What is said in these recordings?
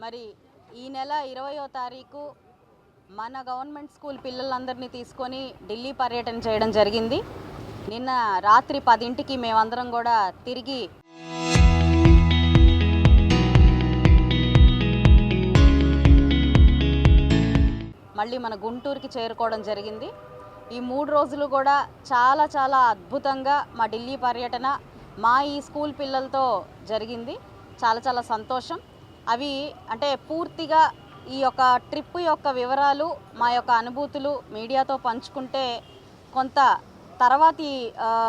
మరి ఈ నెల 20వ తారీఖు మన గవర్నమెంట్ స్కూల్ పిల్లలందరినీ తీసుకొని ఢిల్లీ పర్యటన చేయడం జరిగింది. నిన్న రాత్రి 10ంటికి మేమందరం కూడా తిరిగి మళ్ళీ మన గుంటూరుకి చేరుకోవడం జరిగింది. ఈ 3 రోజులు కూడా చాలా అద్భుతంగా మా ఢిల్లీ పర్యటన మా ఈ స్కూల్ పిల్లలతో జరిగింది. చాలా సంతోషం. అవి అంటే పూర్తిగా ఈ యొక్క ట్రిప్ యొక్క వివరాలు, మా యొక్క అనుభూతులు మీడియాతో పంచుకుంటే కొంత తర్వాతి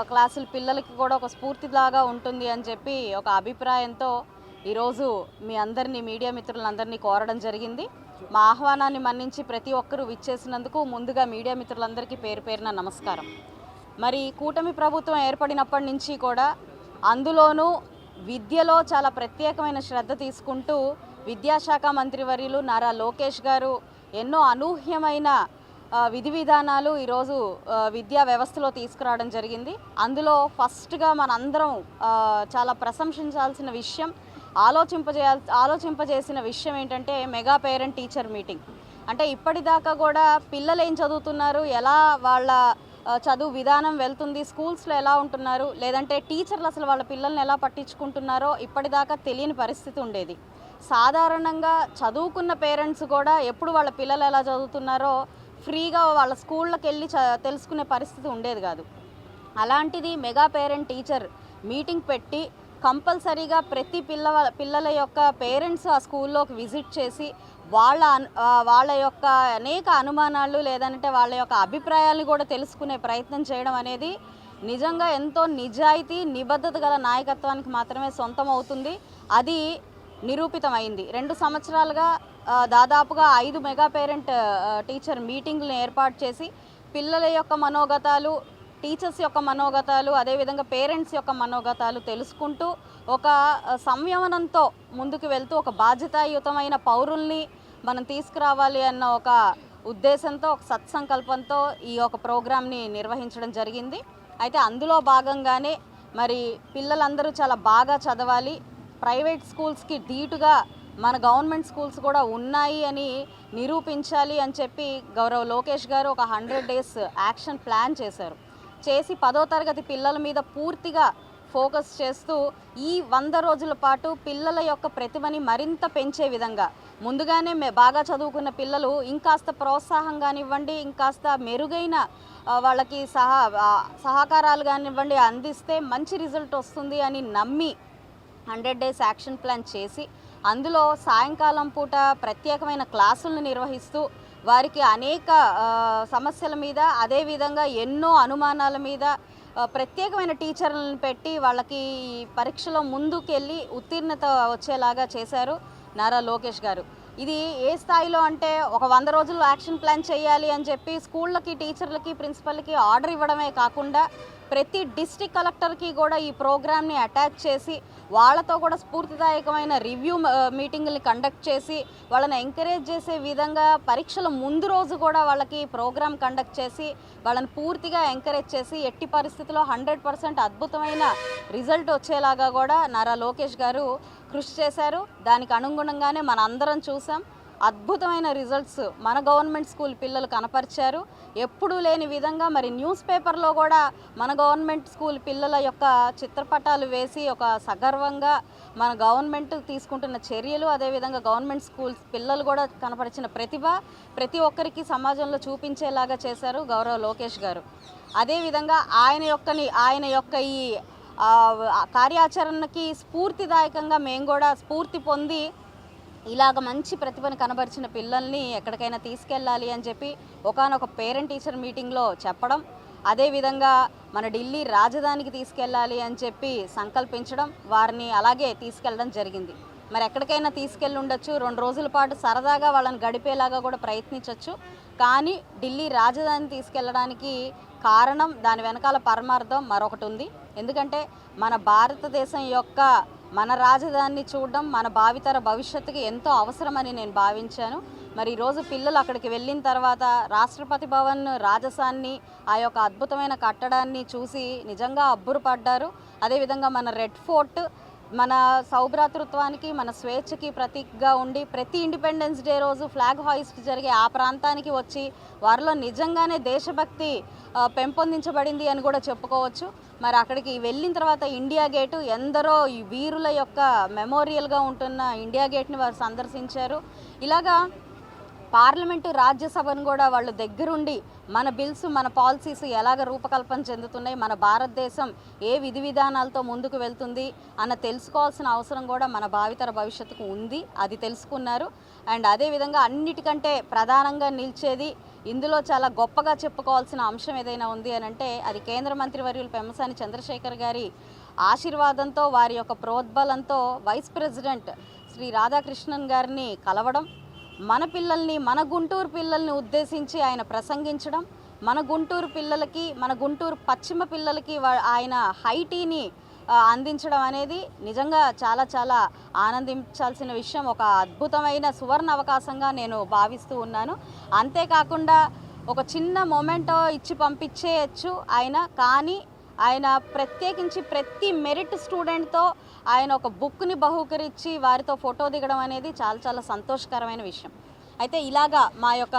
క్లాసుల పిల్లలకి కూడా ఒక స్ఫూర్తిలాగా ఉంటుంది అని చెప్పి ఒక అభిప్రాయంతో ఈరోజు మీ అందరినీ, మీడియా మిత్రులందరినీ కోరడం జరిగింది. మా ఆహ్వానాన్ని మన్నించి ప్రతి ఒక్కరూ విచ్చేసినందుకు ముందుగా మీడియా మిత్రులందరికీ పేరు పేరున నమస్కారం. మరి కూటమి ప్రభుత్వం ఏర్పడినప్పటి నుంచి కూడా అందులోనూ విద్యలో చాలా ప్రత్యేకమైన శ్రద్ధ తీసుకుంటూ విద్యాశాఖ మంత్రివర్యులు నారా లోకేష్ గారు ఎన్నో అనూహ్యమైన విధి విధానాలు ఈరోజు విద్యా వ్యవస్థలో తీసుకురావడం జరిగింది. అందులో ఫస్ట్గా మనందరం చాలా ప్రశంసించాల్సిన విషయం, ఆలోచింపజేసిన విషయం ఏంటంటే మెగా పేరెంట్ టీచర్ మీటింగ్. అంటే ఇప్పటిదాకా కూడా పిల్లలు ఏం చదువుతున్నారు, ఎలా వాళ్ళ చదువు విధానం వెళ్తుంది, స్కూల్స్లో ఎలా ఉంటున్నారు, లేదంటే టీచర్లు అసలు వాళ్ళ పిల్లల్ని ఎలా పట్టించుకుంటున్నారో ఇప్పటిదాకా తెలియని పరిస్థితి ఉండేది. సాధారణంగా చదువుకున్న పేరెంట్స్ కూడా ఎప్పుడు వాళ్ళ పిల్లలు ఎలా చదువుతున్నారో ఫ్రీగా వాళ్ళ స్కూళ్ళకి వెళ్ళి తెలుసుకునే పరిస్థితి ఉండేది కాదు. అలాంటిది మెగా పేరెంట్ టీచర్ మీటింగ్ పెట్టి కంపల్సరీగా ప్రతి పిల్లల యొక్క పేరెంట్స్ ఆ స్కూల్లోకి విజిట్ చేసి వాళ్ళ యొక్క అనేక అనుమానాలు లేదంటే వాళ్ళ యొక్క అభిప్రాయాలను కూడా తెలుసుకునే ప్రయత్నం చేయడం అనేది నిజంగా ఎంతో నిజాయితీ, నిబద్ధత గల నాయకత్వానికి మాత్రమే సొంతం అవుతుంది. అది నిరూపితమైంది. 2 సంవత్సరాలుగా దాదాపుగా 5 మెగా పేరెంట్ టీచర్ మీటింగ్లను ఏర్పాటు చేసి పిల్లల యొక్క మనోగతాలు, టీచర్స్ యొక్క మనోగతాలు, అదేవిధంగా పేరెంట్స్ యొక్క మనోగతాలు తెలుసుకుంటూ ఒక సంయమనంతో ముందుకు వెళ్తూ ఒక బాధ్యతాయుతమైన పౌరుల్ని మనం తీసుకురావాలి అన్న ఒక ఉద్దేశంతో, ఒక సత్సంకల్పంతో ఈ యొక్క ప్రోగ్రామ్ని నిర్వహించడం జరిగింది. అయితే అందులో భాగంగానే మరి పిల్లలందరూ చాలా బాగా చదవాలి, ప్రైవేట్ స్కూల్స్కి ధీటుగా మన గవర్నమెంట్ స్కూల్స్ కూడా ఉన్నాయి అని నిరూపించాలి అని చెప్పి గౌరవ లోకేష్ గారు ఒక 100 days యాక్షన్ ప్లాన్ చేసి 10వ తరగతి పిల్లల మీద పూర్తిగా ఫోకస్ చేస్తూ ఈ 100 రోజుల పాటు పిల్లల యొక్క ప్రతిభని మరింత పెంచే విధంగా ముందుగానే బాగా చదువుకున్న పిల్లలు ఇంకాస్త ప్రోత్సాహం కానివ్వండి, ఇంకాస్త మెరుగైన వాళ్ళకి సహకారాలు కానివ్వండి అందిస్తే మంచి రిజల్ట్ వస్తుంది అని నమ్మి 100 days యాక్షన్ ప్లాన్ చేసి అందులో సాయంకాలం పూట ప్రత్యేకమైన క్లాసులను నిర్వహిస్తూ వారికి అనేక సమస్యల మీద, అదేవిధంగా ఎన్నో అనుమానాల మీద ప్రత్యేకమైన టీచర్లను పెట్టి వాళ్ళకి పరీక్షలో ముందుకెళ్ళి ఉత్తీర్ణత వచ్చేలాగా చేశారు నారా లోకేష్ గారు. ఇది ఏ స్థాయిలో అంటే ఒక 100 రోజుల్లో యాక్షన్ ప్లాన్ చేయాలి అని చెప్పి స్కూళ్ళకి, టీచర్లకి, ప్రిన్సిపల్కి ఆర్డర్ ఇవ్వడమే కాకుండా ప్రతి డిస్ట్రిక్ట్ కలెక్టర్కి కూడా ఈ ప్రోగ్రామ్ని అటాచ్ చేసి వాళ్ళతో కూడా స్ఫూర్తిదాయకమైన రివ్యూ మీటింగ్ని కండక్ట్ చేసి వాళ్ళని ఎంకరేజ్ చేసే విధంగా పరీక్షల ముందు రోజు కూడా వాళ్ళకి ప్రోగ్రామ్ కండక్ట్ చేసి వాళ్ళని పూర్తిగా ఎంకరేజ్ చేసి ఎట్టి పరిస్థితుల్లో 100% అద్భుతమైన రిజల్ట్ వచ్చేలాగా కూడా నారా లోకేష్ గారు కృషి చేశారు. దానికి అనుగుణంగానే మన అందరం చూసాం. అద్భుతమైన రిజల్ట్స్ మన గవర్నమెంట్ స్కూల్ పిల్లలు కనపరిచారు. ఎప్పుడూ లేని విధంగా మరి న్యూస్ పేపర్లో కూడా మన గవర్నమెంట్ స్కూల్ పిల్లల యొక్క చిత్రపటాలు వేసి ఒక సగర్వంగా మన గవర్నమెంట్ తీసుకుంటున్న చర్యలు, అదేవిధంగా గవర్నమెంట్ స్కూల్స్ పిల్లలు కూడా కనపరిచిన ప్రతిభ ప్రతి ఒక్కరికి సమాజంలో చూపించేలాగా చేశారు గౌరవ లోకేష్ గారు. అదేవిధంగా ఆయన యొక్క ఈ కార్యాచరణకి స్ఫూర్తిదాయకంగా మేము కూడా స్ఫూర్తి పొంది ఇలాగ మంచి ప్రతిభను కనబరిచిన పిల్లల్ని ఎక్కడికైనా తీసుకెళ్ళాలి అని చెప్పి ఒకానొక పేరెంట్ టీచర్ మీటింగ్లో చెప్పడం, అదేవిధంగా మన ఢిల్లీ రాజధానికి తీసుకెళ్ళాలి అని చెప్పి సంకల్పించడం, వారిని అలాగే తీసుకెళ్ళడం జరిగింది. మరి ఎక్కడికైనా తీసుకెళ్ళి ఉండొచ్చు, 2 రోజుల పాటు సరదాగా వాళ్ళని గడిపేలాగా కూడా ప్రయత్నించవచ్చు. కానీ ఢిల్లీ రాజధాని తీసుకెళ్ళడానికి కారణం, దాని వెనకాల పరమార్థం మరొకటి ఉంది. ఎందుకంటే మన భారతదేశం యొక్క మన రాజధానిని చూడడం మన భావితర భవిష్యత్తుకి ఎంతో అవసరమని నేను భావించాను. మరి ఈరోజు పిల్లలు అక్కడికి వెళ్ళిన తర్వాత రాష్ట్రపతి భవన్ రాజధానిని, ఆ యొక్క అద్భుతమైన కట్టడాన్ని చూసి నిజంగా అబ్బురపడ్డారు. అదేవిధంగా మన రెడ్ ఫోర్ట్ మన సౌభ్రాతృత్వానికి, మన స్వేచ్ఛకి ప్రతీకగా ఉండి ప్రతి ఇండిపెండెన్స్ డే రోజు ఫ్లాగ్ హాయిస్ట్ జరిగే ఆ ప్రాంతానికి వచ్చి వారిలో నిజంగానే దేశభక్తి పెంపొందించబడింది అని కూడా చెప్పుకోవచ్చు. మరి అక్కడికి వెళ్ళిన తర్వాత ఇండియా గేటు, ఎందరో ఈ వీరుల యొక్క మెమోరియల్గా ఉంటున్న ఇండియా గేట్ని వారు సందర్శించారు. ఇలాగా పార్లమెంటు, రాజ్యసభను కూడా వాళ్ళు దగ్గరుండి మన బిల్స్, మన పాలసీస్ ఎలాగ రూపకల్పన చెందుతున్నాయి, మన భారతదేశం ఏ విధి విధానాలతో ముందుకు వెళ్తుంది అన్న తెలుసుకోవాల్సిన అవసరం కూడా మన భావితర భవిష్యత్తుకు ఉంది. అది తెలుసుకున్నారు. అండ్ అదేవిధంగా అన్నిటికంటే ప్రధానంగా నిలిచేది, ఇందులో చాలా గొప్పగా చెప్పుకోవాల్సిన అంశం ఏదైనా ఉంది అని అంటే అది కేంద్ర మంత్రివర్యులు పెమ్మసాని చంద్రశేఖర్ గారి ఆశీర్వాదంతో, వారి యొక్క ప్రోద్బలంతో వైస్ ప్రెసిడెంట్ శ్రీ రాధాకృష్ణన్ గారిని కలవడం, మన పిల్లల్ని, మన గుంటూరు పిల్లల్ని ఉద్దేశించి ఆయన ప్రసంగించడం, మన గుంటూరు పిల్లలకి, మన గుంటూరు పశ్చిమ పిల్లలకి ఆయన హైటీని అందించడం అనేది నిజంగా చాలా చాలా ఆనందించాల్సిన విషయం. ఒక అద్భుతమైన సువర్ణ అవకాశంగా నేను భావిస్తూ ఉన్నాను. అంతేకాకుండా ఒక చిన్న మొమెంటో ఇచ్చి పంపించేయచ్చు ఆయన, కానీ ఆయన ప్రత్యేకించి ప్రతి మెరిట్ స్టూడెంట్తో ఆయన ఒక బుక్ని బహూకరించి వారితో ఫోటో దిగడం అనేది చాలా చాలా సంతోషకరమైన విషయం. అయితే ఇలాగా మా యొక్క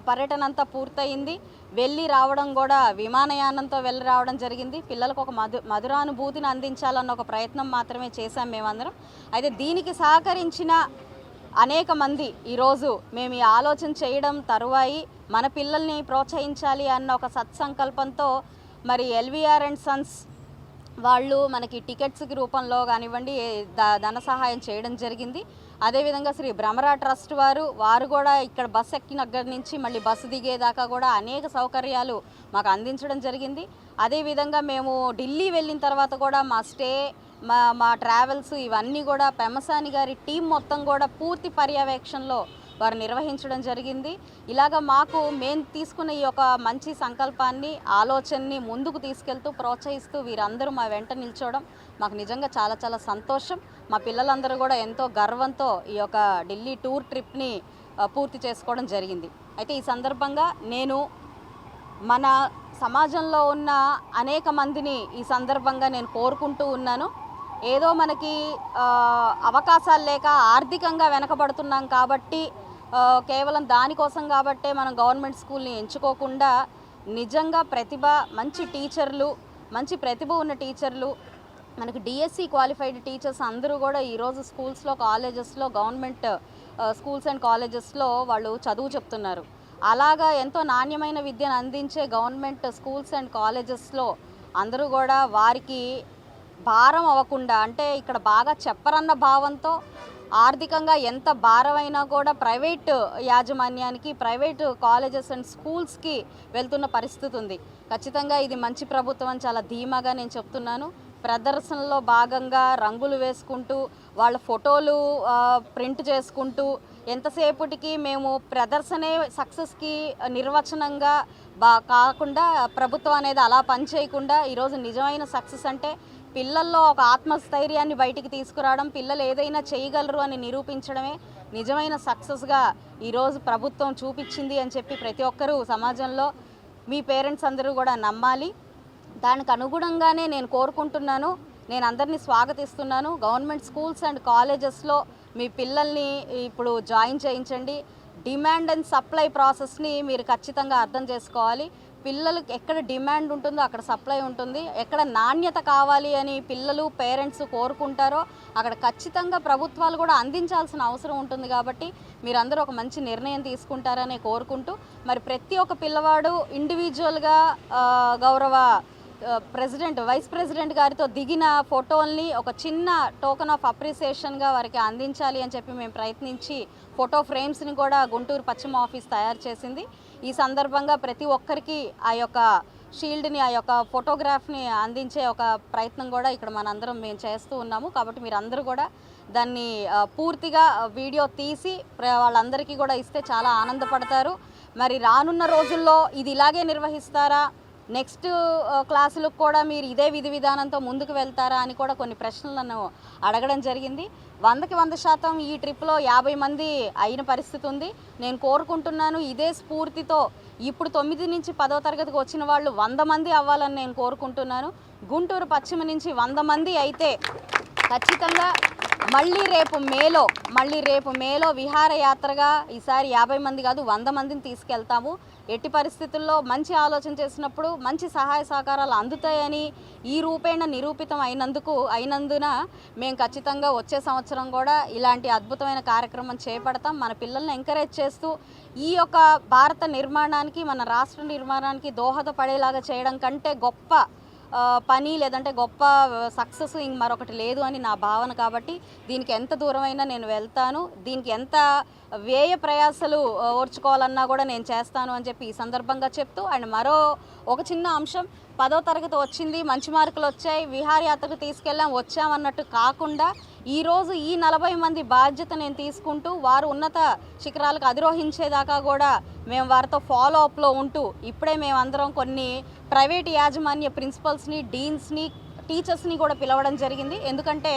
పర్యటన అంతా పూర్తయింది. వెళ్ళి రావడం కూడా విమానయానంతో వెళ్ళి రావడం జరిగింది. పిల్లలకు ఒక మధురానుభూతిని అందించాలన్న ఒక ప్రయత్నం మాత్రమే చేశాం మేమందరం. అయితే దీనికి సహకరించిన అనేక మంది ఈరోజు మేము ఈ ఆలోచన చేయడం తరువాయి మన పిల్లల్ని ప్రోత్సహించాలి అన్న ఒక సత్సంకల్పంతో మరి ఎల్వీఆర్ అండ్ సన్స్ వాళ్ళు మనకి టికెట్స్కి రూపంలో కానివ్వండి ధన సహాయం చేయడం జరిగింది. అదేవిధంగా శ్రీ భ్రమరా ట్రస్ట్ వారు కూడా ఇక్కడ బస్సు ఎక్కిన దగ్గర నుంచి మళ్ళీ బస్సు దిగేదాకా కూడా అనేక సౌకర్యాలు మాకు అందించడం జరిగింది. అదేవిధంగా మేము ఢిల్లీ వెళ్ళిన తర్వాత కూడా మా స్టే, మా ట్రావెల్స్ ఇవన్నీ కూడా పెమ్మసాని గారి టీం మొత్తం కూడా పూర్తి పర్యవేక్షణలో వారు నిర్వహించడం జరిగింది. ఇలాగ మేము తీసుకున్న ఈ యొక్క మంచి సంకల్పాన్ని, ఆలోచనని ముందుకు తీసుకెళ్తూ ప్రోత్సహిస్తూ వీరందరూ మా వెంట నిల్చోవడం మాకు నిజంగా చాలా చాలా సంతోషం. మా పిల్లలందరూ కూడా ఎంతో గర్వంతో ఈ యొక్క ఢిల్లీ టూర్ ట్రిప్ని పూర్తి చేసుకోవడం జరిగింది. అయితే ఈ సందర్భంగా నేను మన సమాజంలో ఉన్న అనేక మందిని ఈ సందర్భంగా నేను కోరుకుంటూ ఉన్నాను. ఏదో మనకి అవకాశాలు లేక ఆర్థికంగా వెనకబడుతున్నాం కాబట్టి, కేవలం దానికోసం కాబట్టే మనం గవర్నమెంట్ స్కూల్ని ఎంచుకోకుండా నిజంగా మంచి టీచర్లు, మంచి ప్రతిభ ఉన్న టీచర్లు, మనకి డిఎస్సి క్వాలిఫైడ్ టీచర్స్ అందరూ కూడా ఈరోజు స్కూల్స్లో, కాలేజెస్లో, గవర్నమెంట్ స్కూల్స్ అండ్ కాలేజెస్లో వాళ్ళు చదువు చెప్తున్నారు. అలాగా ఎంతో నాణ్యమైన విద్యను అందించే గవర్నమెంట్ స్కూల్స్ అండ్ కాలేజెస్లో అందరూ కూడా వారికి భారం అవ్వకుండా, అంటే ఇక్కడ బాగా చెప్పరన్న భావంతో ఆర్థికంగా ఎంత భారమైనా కూడా ప్రైవేట్ యాజమాన్యానికి, ప్రైవేట్ కాలేజెస్ అండ్ స్కూల్స్కి వెళ్తున్న పరిస్థితి ఉంది. ఖచ్చితంగా ఇది మంచి ప్రభుత్వం అని చాలా ధీమాగా నేను చెప్తున్నాను. ప్రదర్శనలో భాగంగా రంగులు వేసుకుంటూ, వాళ్ళ ఫోటోలు ప్రింట్ చేసుకుంటూ, ఎంతసేపటికి మేము ప్రదర్శనే సక్సెస్కి నిర్వచనంగా కాకుండా ప్రభుత్వం అనేది అలా పనిచేయకుండా ఈరోజు నిజమైన సక్సెస్ అంటే పిల్లల్లో ఒక ఆత్మస్థైర్యాన్ని బయటికి తీసుకురావడం, పిల్లలు ఏదైనా చేయగలరు అని నిరూపించడమే నిజమైన సక్సెస్గా ఈరోజు ప్రభుత్వం చూపించింది అని చెప్పి ప్రతి ఒక్కరూ సమాజంలో మీ పేరెంట్స్ అందరూ కూడా నమ్మాలి. దానికి అనుగుణంగానే నేను కోరుకుంటున్నాను. నేను అందరినీ స్వాగతిస్తున్నాను. గవర్నమెంట్ స్కూల్స్ అండ్ కాలేజెస్లో మీ పిల్లల్ని ఇప్పుడు జాయిన్ చేయించండి. డిమాండ్ అండ్ సప్లై ప్రాసెస్ని మీరు ఖచ్చితంగా అర్థం చేసుకోవాలి. పిల్లలకు ఎక్కడ డిమాండ్ ఉంటుందో అక్కడ సప్లై ఉంటుంది. ఎక్కడ నాణ్యత కావాలి అని పిల్లలు, పేరెంట్స్ కోరుకుంటారో అక్కడ ఖచ్చితంగా ప్రభుత్వాలు కూడా అందించాల్సిన అవసరం ఉంటుంది. కాబట్టి మీరందరూ ఒక మంచి నిర్ణయం తీసుకుంటారని కోరుకుంటూ, మరి ప్రతి ఒక్క పిల్లవాడు ఇండివిజువల్గా గౌరవ ప్రెసిడెంట్, వైస్ ప్రెసిడెంట్ గారితో దిగిన ఫోటోల్ని ఒక చిన్న టోకెన్ ఆఫ్ అప్రిసియేషన్గా వారికి అందించాలి అని చెప్పి మేము ప్రయత్నించి ఫోటో ఫ్రేమ్స్ని కూడా గుంటూరు పశ్చిమ ఆఫీస్ తయారు చేసింది. ఈ సందర్భంగా ప్రతి ఒక్కరికి ఆ యొక్క షీల్డ్ని, ఆ యొక్క ఫోటోగ్రాఫ్ని అందించే ఒక ప్రయత్నం కూడా ఇక్కడ మనందరం మేము చేస్తూ ఉన్నాము. కాబట్టి మీరందరూ కూడా దాన్ని పూర్తిగా వీడియో తీసి వాళ్ళందరికీ కూడా ఇస్తే చాలా ఆనందపడతారు. మరి రానున్న రోజుల్లో ఇది ఇలాగే నిర్వహిస్తారా, నెక్స్ట్ క్లాసులకు కూడా మీరు ఇదే విధి విధానంతో ముందుకు వెళ్తారా అని కూడా కొన్ని ప్రశ్నలను అడగడం జరిగింది. 100కి 100% ఈ ట్రిప్లో 50 మంది అయిన పరిస్థితి ఉంది. నేను కోరుకుంటున్నాను ఇదే స్ఫూర్తితో ఇప్పుడు 9 నుంచి 10వ తరగతికి వచ్చిన వాళ్ళు 100 మంది అవ్వాలని నేను కోరుకుంటున్నాను. గుంటూరు పశ్చిమ నుంచి 100 మంది అయితే ఖచ్చితంగా మళ్ళీ రేపు మేలో విహారయాత్రగా ఈసారి 50 మంది కాదు 100 మందిని తీసుకెళ్తాము. ఎట్టి పరిస్థితుల్లో మంచి ఆలోచన చేసినప్పుడు మంచి సహాయ సహకారాలు అందుతాయని ఈ రూపేణ నిరూపితం అయినందున మేము ఖచ్చితంగా వచ్చే సంవత్సరం కూడా ఇలాంటి అద్భుతమైన కార్యక్రమం చేపడతాం. మన పిల్లల్ని ఎంకరేజ్ చేస్తూ ఈ యొక్క భారత నిర్మాణానికి, మన రాష్ట్ర నిర్మాణానికి దోహదపడేలాగా చేయడం కంటే గొప్ప పని లేదంటే గొప్ప సక్సెస్ మరొకటి లేదు అని నా భావన. కాబట్టి దీనికి ఎంత దూరమైనా నేను వెళ్తాను, దీనికి ఎంత వ్యయ ప్రయాసలు ఓర్చుకోవాలన్నా కూడా నేను చేస్తాను అని చెప్పి ఈ సందర్భంగా చెప్తూ, అండ్ మరో ఒక చిన్న అంశం, 10వ తరగతి వచ్చింది, మంచి మార్కులు వచ్చాయి, విహారయాత్రకు వచ్చామన్నట్టు కాకుండా ఈరోజు ఈ 40 మంది బాధ్యత నేను తీసుకుంటూ వారు ఉన్నత శిఖరాలకు అధిరోహించేదాకా కూడా మేము వారితో ఫాలో అప్లో ఉంటూ ఇప్పుడే మేమందరం కొన్ని ప్రైవేట్ యాజమాన్య ప్రిన్సిపల్స్ని, డీన్స్ని, టీచర్స్ని కూడా పిలవడం జరిగింది. ఎందుకంటే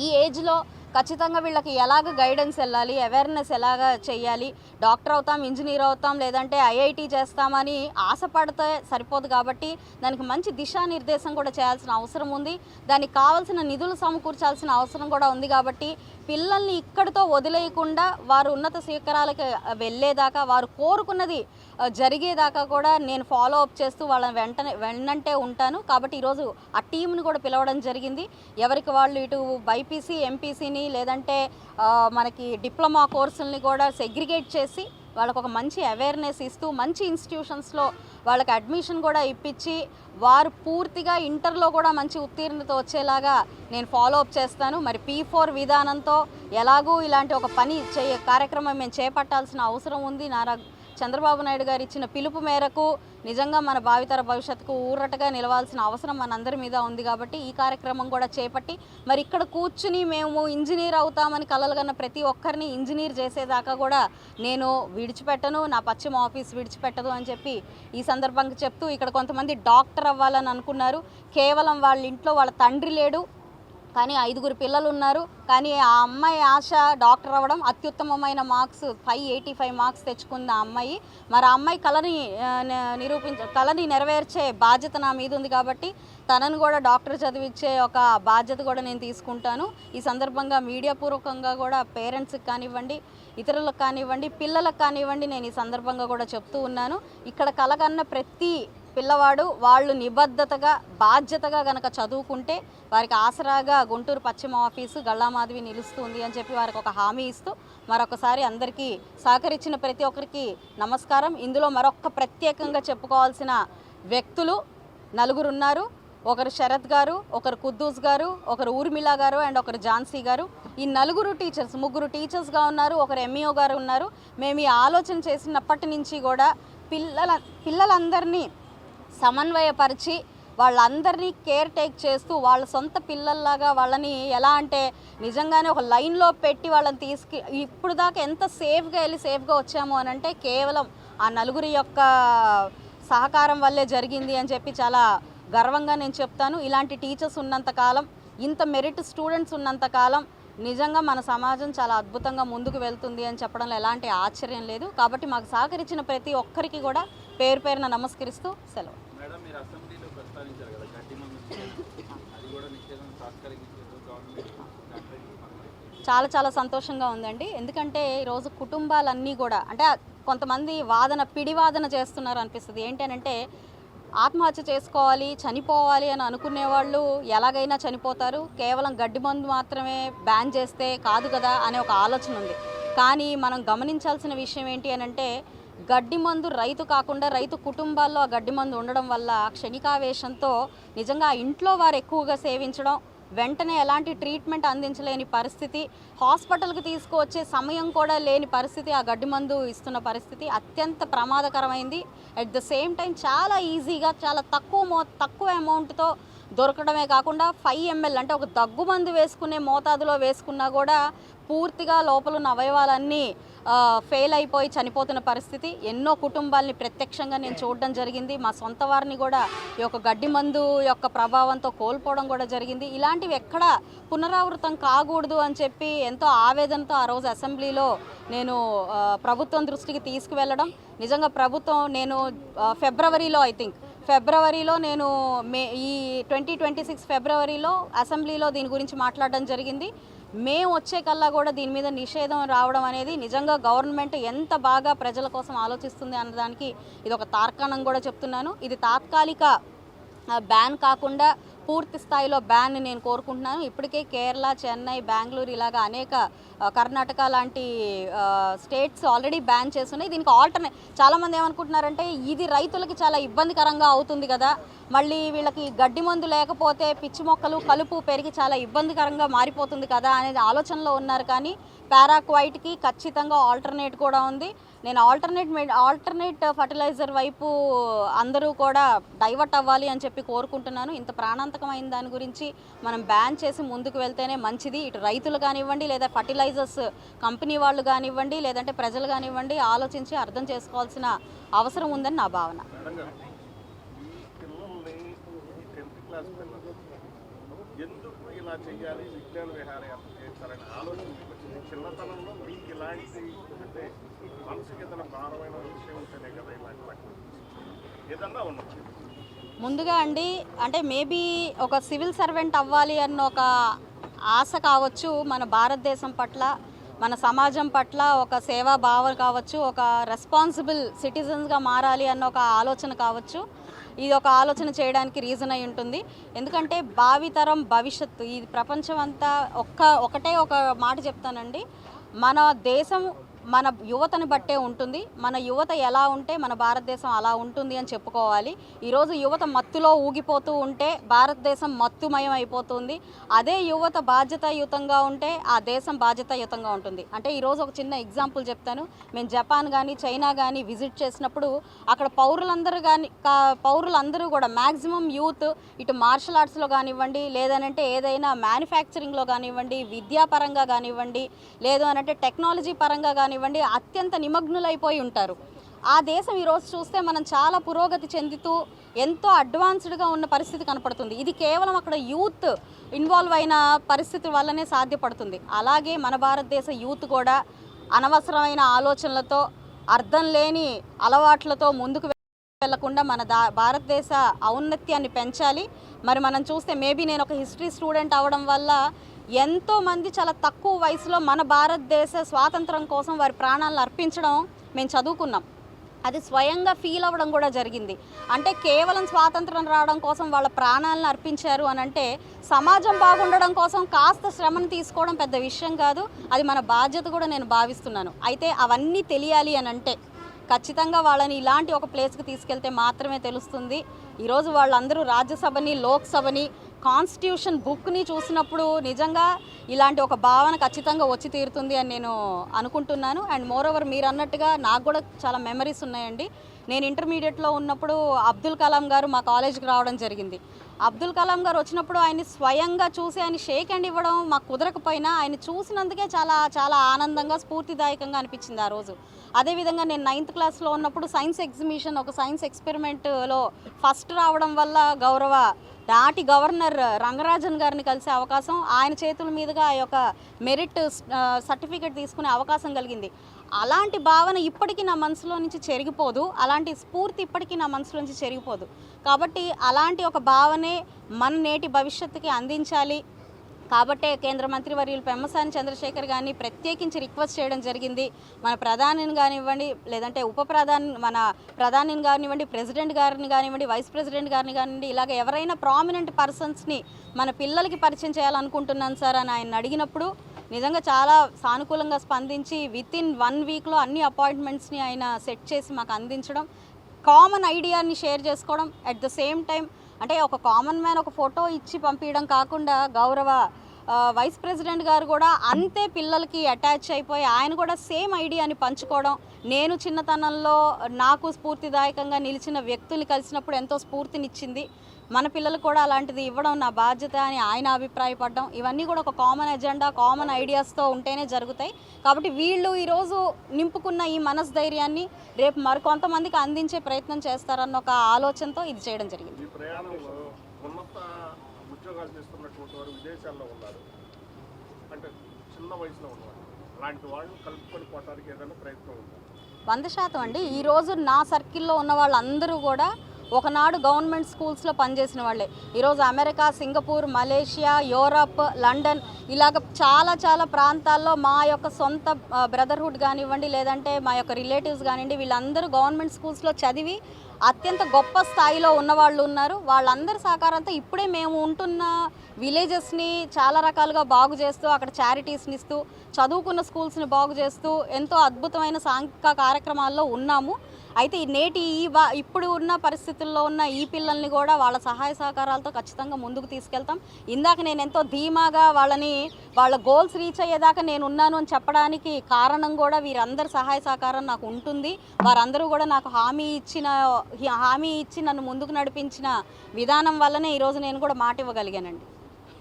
ఈ ఏజ్లో ఖచ్చితంగా వీళ్ళకి ఎలాగ గైడెన్స్ వెళ్ళాలి, అవేర్నెస్ ఎలాగ చేయాలి, డాక్టర్ అవుతాం, ఇంజనీర్ అవుతాం, లేదంటే ఐఐటి చేస్తామని ఆశపడితే సరిపోదు. కాబట్టి దానికి మంచి దిశానిర్దేశం కూడా చేయాల్సిన అవసరం ఉంది, దానికి కావాల్సిన నిధులు సమకూర్చాల్సిన అవసరం కూడా ఉంది. కాబట్టి పిల్లల్ని ఇక్కడితో వదిలేయకుండా వారు ఉన్నత శిఖరాలకు వెళ్ళేదాకా, వారు కోరుకున్నది జరిగేదాకా కూడా నేను ఫాలో అప్ చేస్తూ వాళ్ళని వెన్నంటే ఉంటాను. కాబట్టి ఈరోజు ఆ టీంని కూడా పిలవడం జరిగింది. ఎవరికి వాళ్ళు ఇటు బైపీసీ, ఎంపీసీని లేదంటే మనకి డిప్లొమా కోర్సుల్ని కూడా సెగ్రిగేట్ చేసి వాళ్ళకు ఒక మంచి అవేర్నెస్ ఇస్తూ మంచి ఇన్స్టిట్యూషన్స్లో వాళ్ళకి అడ్మిషన్ కూడా ఇప్పించి వారు పూర్తిగా ఇంటర్లో కూడా మంచి ఉత్తీర్ణత వచ్చేలాగా నేను ఫాలో అప్ చేస్తాను. మరి P4 విధానంతో ఎలాగూ ఇలాంటి ఒక కార్యక్రమం మేము చేపట్టాల్సిన అవసరం ఉంది. చంద్రబాబు నాయుడు గారు ఇచ్చిన పిలుపు మేరకు నిజంగా మన భావితర భవిష్యత్తుకు ఊరటగా నిలవాల్సిన అవసరం మనందరి మీద ఉంది. కాబట్టి ఈ కార్యక్రమం కూడా చేపట్టి మరి ఇక్కడ కూర్చుని మేము ఇంజనీర్ అవుతామని కలలుగన్న ప్రతి ఒక్కరిని ఇంజనీర్ చేసేదాకా కూడా నేను విడిచిపెట్టను, నా పశ్చిమ ఆఫీస్ విడిచిపెట్టదు అని చెప్పి ఈ సందర్భంగా చెప్తూ, ఇక్కడ కొంతమంది డాక్టర్ అవ్వాలని అనుకున్నారు. కేవలం వాళ్ళ ఇంట్లో వాళ్ళ తండ్రి లేడు, కానీ 5 పిల్లలు ఉన్నారు. కానీ ఆ అమ్మాయి ఆశ డాక్టర్ అవ్వడం, అత్యుత్తమమైన మార్క్స్ 585 మార్క్స్ తెచ్చుకుంది ఆ అమ్మాయి. మరి ఆ అమ్మాయి కళని నెరవేర్చే బాధ్యత నా మీద ఉంది. కాబట్టి తనను కూడా డాక్టర్ చదివించే ఒక బాధ్యత కూడా నేను తీసుకుంటాను. ఈ సందర్భంగా మీడియా పూర్వకంగా కూడా పేరెంట్స్కి కానివ్వండి, ఇతరులకు కానివ్వండి, పిల్లలకు కానివ్వండి, నేను ఈ సందర్భంగా కూడా చెప్తూ ఉన్నాను. ఇక్కడ కలగన్న ప్రతి పిల్లవాడు వాళ్ళు నిబద్ధతగా, బాధ్యతగా గనక చదువుకుంటే వారికి ఆసరాగా గుంటూరు పశ్చిమ ఆఫీసు గళ్ళామాధవి నిలుస్తుంది అని చెప్పి వారికి ఒక హామీ ఇస్తూ మరొకసారి అందరికీ సహకరించిన ప్రతి ఒక్కరికి నమస్కారం. ఇందులో ప్రత్యేకంగా చెప్పుకోవాల్సిన వ్యక్తులు 4 ఉన్నారు. ఒకరు శరత్ గారు, ఒకరు కుద్దూస్ గారు, ఒకరు ఊర్మిళ గారు అండ్ ఒకరు ఝాన్సీ గారు. ఈ 4 టీచర్స్, 3 టీచర్స్గా ఉన్నారు, ఒకరు ఎంఈఓ గారు ఉన్నారు. మేము ఈ ఆలోచన చేసినప్పటి నుంచి కూడా పిల్లలందరినీ సమన్వయపరిచి వాళ్ళందరినీ కేర్ టేక్ చేస్తూ వాళ్ళ సొంత పిల్లల్లాగా వాళ్ళని ఎలా అంటే నిజంగానే ఒక లైన్లో పెట్టి వాళ్ళని ఇప్పుడు దాకా ఎంత సేఫ్గా వెళ్ళి సేఫ్గా వచ్చాము అని అంటే కేవలం ఆ 4 యొక్క సహకారం వల్లే జరిగింది అని చెప్పి చాలా గర్వంగా నేను చెప్తాను. ఇలాంటి టీచర్స్ ఉన్నంతకాలం, ఇంత మెరిట్ స్టూడెంట్స్ ఉన్నంతకాలం నిజంగా మన సమాజం చాలా అద్భుతంగా ముందుకు వెళ్తుంది అని చెప్పడంలో ఎలాంటి ఆశ్చర్యం లేదు. కాబట్టి మాకు సహకరించిన ప్రతి ఒక్కరికి కూడా పేరున నమస్కరిస్తూ సెలవు. చాలా సంతోషంగా ఉందండి. ఎందుకంటే ఈరోజు కుటుంబాలన్నీ కూడా అంటే కొంతమంది పిడివాదన చేస్తున్నారు అనిపిస్తుంది. ఏంటంటే ఆత్మహత్య చేసుకోవాలి, చనిపోవాలి అని అనుకునే వాళ్ళు ఎలాగైనా చనిపోతారు, కేవలం గడ్డి మందు మాత్రమే బ్యాన్ చేస్తే కాదు కదా అనే ఒక ఆలోచన ఉంది. కానీ మనం గమనించాల్సిన విషయం ఏంటి అని అంటే గడ్డి మందు రైతు కాకుండా రైతు కుటుంబాల్లో ఆ గడ్డి మందు ఉండడం వల్ల క్షణికావేశంతో నిజంగా ఇంట్లో వారు ఎక్కువగా సేవించడం, వెంటనే ఎలాంటి ట్రీట్మెంట్ అందించలేని పరిస్థితి, హాస్పిటల్కి తీసుకువచ్చే సమయం కూడా లేని పరిస్థితి, ఆ గడ్డి మందు ఇస్తున్న పరిస్థితి అత్యంత ప్రమాదకరమైంది. అట్ ద సేమ్ టైం చాలా ఈజీగా చాలా తక్కువ అమౌంట్తో దొరకడమే కాకుండా 5 ml అంటే ఒక దగ్గు మందు వేసుకునే మోతాదులో వేసుకున్నా కూడా పూర్తిగా లోపల ఉన్న అవయవాలన్నీ ఫెయిల్ అయిపోయి చనిపోతున్న పరిస్థితి. ఎన్నో కుటుంబాలని ప్రత్యక్షంగా నేను చూడడం జరిగింది. మా సొంత వారిని కూడా ఈ యొక్క గడ్డి మందు యొక్క ప్రభావంతో కోల్పోవడం కూడా జరిగింది. ఇలాంటివి ఎక్కడ పునరావృతం కాకూడదు అని చెప్పి ఎంతో ఆవేదనతో ఆ రోజు అసెంబ్లీలో నేను ప్రభుత్వం దృష్టికి తీసుకువెళ్ళడం. నిజంగా ప్రభుత్వం నేను ఫిబ్రవరిలో ఫిబ్రవరిలో నేను ఈ 2026 ఫిబ్రవరిలో అసెంబ్లీలో దీని గురించి మాట్లాడడం జరిగింది. మేము వచ్చే కల్లా కూడా దీని మీద నిషేధం రావడం అనేది నిజంగా గవర్నమెంట్ ఎంత బాగా ప్రజల కోసం ఆలోచిస్తుంది అన్నదానికి ఇది ఒక తార్కాణం కూడా చెప్తున్నాను. ఇది తాత్కాలిక బ్యాన్ కాకుండా పూర్తి స్థాయిలో బ్యాన్ నేను కోరుకుంటున్నాను. ఇప్పటికే కేరళ, చెన్నై, బెంగళూరు ఇలాగా అనేక కర్ణాటక లాంటి స్టేట్స్ ఆల్రెడీ బ్యాన్ చేస్తున్నాయి. దీనికి ఆల్టర్నేట్ చాలామంది ఏమనుకుంటున్నారంటే ఇది రైతులకి చాలా ఇబ్బందికరంగా అవుతుంది కదా, మళ్ళీ వీళ్ళకి గడ్డి మందు లేకపోతే పిచ్చి మొక్కలు కలుపు పెరిగి చాలా ఇబ్బందికరంగా మారిపోతుంది కదా అనేది ఆలోచనలో ఉన్నారు. కానీ పారాక్వైట్కి ఖచ్చితంగా ఆల్టర్నేట్ కూడా ఉంది. నేను ఆల్టర్నేట్ ఫర్టిలైజర్ వైపు అందరూ కూడా డైవర్ట్ అవ్వాలి అని చెప్పి కోరుకుంటున్నాను. ఇంత ప్రాణాంతకమైన దాని గురించి మనం బ్యాన్ చేసి ముందుకు వెళ్తేనే మంచిది. ఇటు రైతులు కానివ్వండి, లేదా ఫర్టిలైజర్స్ కంపెనీ వాళ్ళు కానివ్వండి, లేదంటే ప్రజలు కానివ్వండి ఆలోచించి అర్థం చేసుకోవాల్సిన అవసరం ఉందని నా భావన. ఎందుకు ఇలా చేయాలి, విజ్ఞాన విహారయాత్ర చేస్తారని ఆలోచన చిన్నతనంలో మీకు ఇలాంటి అంటే మనసుకి ఏదైనా భారమైన విషయం ఉంటేనే కదా ఇలాంటి ఏదన్నా ఉన్నది. ముందుగా అండి అంటే మేబీ ఒక సివిల్ సర్వెంట్ అవ్వాలి అన్న ఒక ఆశ కావచ్చు, మన భారతదేశం పట్ల మన సమాజం పట్ల ఒక సేవా భావం కావచ్చు, ఒక రెస్పాన్సిబుల్ సిటిజన్స్గా మారాలి అన్న ఒక ఆలోచన కావచ్చు, ఇది ఒక ఆలోచన చేయడానికి రీజన్ అయి ఉంటుంది. ఎందుకంటే భావితరం భవిష్యత్తు ఈ ప్రపంచం అంతా ఒకటే ఒక మాట చెప్తానండి, మన దేశం మన యువతని బట్టే ఉంటుంది. మన యువత ఎలా ఉంటే మన భారతదేశం అలా ఉంటుంది అని చెప్పుకోవాలి. ఈరోజు యువత మత్తులో ఊగిపోతూ ఉంటే భారతదేశం మత్తుమయం అయిపోతుంది. అదే యువత బాధ్యతాయుతంగా ఉంటే ఆ దేశం బాధ్యతాయుతంగా ఉంటుంది. అంటే ఈరోజు ఒక చిన్న ఎగ్జాంపుల్ చెప్తాను. మేము జపాన్ కానీ చైనా కానీ విజిట్ చేసినప్పుడు అక్కడ పౌరులందరూ కూడా మ్యాక్సిమం యూత్ ఇటు మార్షల్ ఆర్ట్స్లో కానివ్వండి, లేదనంటే ఏదైనా మ్యానుఫ్యాక్చరింగ్లో కానివ్వండి, విద్యాపరంగా కానివ్వండి, లేదు అనంటే టెక్నాలజీ పరంగా కానివ్వండి అత్యంత నిమగ్నులైపోయి ఉంటారు. ఆ దేశం ఈరోజు చూస్తే మనం చాలా పురోగతి చెందుతూ ఎంతో అడ్వాన్స్డ్గా ఉన్న పరిస్థితి కనపడుతుంది. ఇది కేవలం అక్కడ యూత్ ఇన్వాల్వ్ అయిన పరిస్థితి వల్లనే సాధ్యపడుతుంది. అలాగే మన భారతదేశ యూత్ కూడా అనవసరమైన ఆలోచనలతో అర్థం లేని అలవాట్లతో ముందుకు వెళ్లకుండా మన భారతదేశ ఔన్నత్యాన్ని పెంచాలి. మరి మనం చూస్తే మేబీ నేను ఒక హిస్టరీ స్టూడెంట్ అవడం వల్ల ఎంతోమంది చాలా తక్కువ వయసులో మన భారతదేశ స్వాతంత్రం కోసం వారి ప్రాణాలను అర్పించడం మేము చదువుకున్నాం. అది స్వయంగా ఫీల్ అవ్వడం కూడా జరిగింది. అంటే కేవలం స్వాతంత్రం రావడం కోసం వాళ్ళ ప్రాణాలను అర్పించారు అని అంటే సమాజం బాగుండడం కోసం కాస్త శ్రమను తీసుకోవడం పెద్ద విషయం కాదు. అది మన బాధ్యత కూడా నేను భావిస్తున్నాను. అయితే అవన్నీ తెలియాలి అని అంటే ఖచ్చితంగా వాళ్ళని ఇలాంటి ఒక ప్లేస్కి తీసుకెళ్తే మాత్రమే తెలుస్తుంది. ఈరోజు వాళ్ళందరూ రాజ్యసభని, లోక్సభని, కాన్స్టిట్యూషన్ బుక్ని చూసినప్పుడు నిజంగా ఇలాంటి ఒక భావన ఖచ్చితంగా వచ్చి తీరుతుంది అని నేను అనుకుంటున్నాను. అండ్ మోరోవర్ మీరు అన్నట్టుగా నాకు కూడా చాలా మెమరీస్ ఉన్నాయండి. నేను ఇంటర్మీడియట్లో ఉన్నప్పుడు అబ్దుల్ కలాం గారు మా కాలేజీకి రావడం జరిగింది. అబ్దుల్ కలాం గారు వచ్చినప్పుడు ఆయన్ని స్వయంగా చూసి ఆయన షేక్ హ్యాండ్ ఇవ్వడం మాకు కుదరకపోయినా ఆయన చూసినందుకే చాలా చాలా ఆనందంగా స్ఫూర్తిదాయకంగా అనిపించింది ఆ రోజు. అదేవిధంగా నేను 9th క్లాస్లో ఉన్నప్పుడు సైన్స్ ఎగ్జిబిషన్ ఒక సైన్స్ ఎక్స్పెరిమెంట్లో ఫస్ట్ రావడం వల్ల నాటి గవర్నర్ రంగరాజన్ గారిని కలిసే అవకాశం, ఆయన చేతుల మీదుగా ఆ యొక్క మెరిట్ సర్టిఫికేట్ తీసుకునే అవకాశం కలిగింది. అలాంటి భావన ఇప్పటికీ నా మనసులో నుంచి చెరిగిపోదు, అలాంటి స్ఫూర్తి ఇప్పటికీ నా మనసులో నుంచి చెరిగిపోదు. కాబట్టి అలాంటి ఒక భావనే మన నేటి భవిష్యత్తుకి అందించాలి. కాబట్టే కేంద్ర మంత్రి వర్యులు పెమ్మసాని చంద్రశేఖర్ గారిని ప్రత్యేకించి రిక్వెస్ట్ చేయడం జరిగింది. మన ప్రధానిని కానివ్వండి, లేదంటే మన ప్రధానిని కానివ్వండి, ప్రెసిడెంట్ గారిని కానివ్వండి, వైస్ ప్రెసిడెంట్ గారిని కానివ్వండి, ఇలాగ ఎవరైనా ప్రామినెంట్ పర్సన్స్ని మన పిల్లలకి పరిచయం చేయాలనుకుంటున్నాను సార్ అని ఆయన అడిగినప్పుడు నిజంగా చాలా సానుకూలంగా స్పందించి వితిన్ 1 వీక్లో అన్ని అపాయింట్మెంట్స్ని ఆయన సెట్ చేసి మాకు అందించడం, కామన్ ఐడియాని షేర్ చేసుకోవడం, అట్ ద సేమ్ టైం అంటే ఒక కామన్ మ్యాన్ ఒక ఫోటో ఇచ్చి పంపించడం కాకుండా గౌరవ వైస్ ప్రెసిడెంట్ గారు కూడా అంతే పిల్లలకి అటాచ్ అయిపోయి ఆయన కూడా సేమ్ ఐడియాని పంచుకోవడం, నేను చిన్నతనంలో నాకు స్ఫూర్తిదాయకంగా నిలిచిన వ్యక్తుల్ని కలిసినప్పుడు ఎంతో స్ఫూర్తినిచ్చింది, మన పిల్లలకు కూడా అలాంటిది ఇవ్వడం నా బాధ్యత అని ఆయన అభిప్రాయపడడం, ఇవన్నీ కూడా ఒక కామన్ ఎజెండా, కామన్ ఐడియాస్తో ఉంటేనే జరుగుతాయి. కాబట్టి వీళ్ళు ఈరోజు నింపుకున్న ఈ మనస్థైర్యాన్ని రేపు మరికొంతమందికి అందించే ప్రయత్నం చేస్తారన్న ఒక ఆలోచనతో ఇది చేయడం జరిగింది. ఉద్యోగాలు చేస్తున్నటువంటి వారు విదేశాల్లో ఉన్నారు, అంటే చిన్న వయసులో ఉన్నారు, అలాంటి వాళ్ళు కలుపుకొని పోవడానికి ఏదైనా ప్రయత్నం ఉంది? 100% అండి. ఈరోజు నా సర్కిల్లో ఉన్న వాళ్ళందరూ కూడా ఒకనాడు గవర్నమెంట్ స్కూల్స్లో పనిచేసిన వాళ్ళే ఈరోజు America, Singapore, Malaysia, Europe, London ఇలాగ చాలా ప్రాంతాల్లో మా యొక్క సొంత బ్రదర్హుడ్ కానివ్వండి, లేదంటే మా యొక్క రిలేటివ్స్ కానివ్వండి, వీళ్ళందరూ గవర్నమెంట్ స్కూల్స్లో చదివి అత్యంత గొప్ప స్థాయిలో ఉన్నవాళ్ళు ఉన్నారు. వాళ్ళందరి సహకారంతో ఇప్పుడే మేము ఉంటున్న విలేజెస్ని చాలా రకాలుగా బాగు చేస్తూ, అక్కడ చారిటీస్ని ఇస్తూ, చదువుకున్న స్కూల్స్ని బాగు చేస్తూ ఎంతో అద్భుతమైన సాంఘిక కార్యక్రమాల్లో ఉన్నాము. అయితే నేటి ఇప్పుడు ఉన్న పరిస్థితుల్లో ఉన్న ఈ పిల్లల్ని కూడా వాళ్ళ సహాయ సహకారాలతో ఖచ్చితంగా ముందుకు తీసుకెళ్తాం. ఇందాక నేను ఎంతో ధీమాగా వాళ్ళ గోల్స్ రీచ్ అయ్యేదాకా నేను ఉన్నాను అని చెప్పడానికి కారణం కూడా వీరందరి సహాయ సహకారం నాకు ఉంటుంది. వారందరూ కూడా నాకు హామీ ఇచ్చి నన్ను ముందుకు నడిపించిన విధానం వల్లనే ఈరోజు నేను కూడా మాట ఇవ్వగలిగానండి.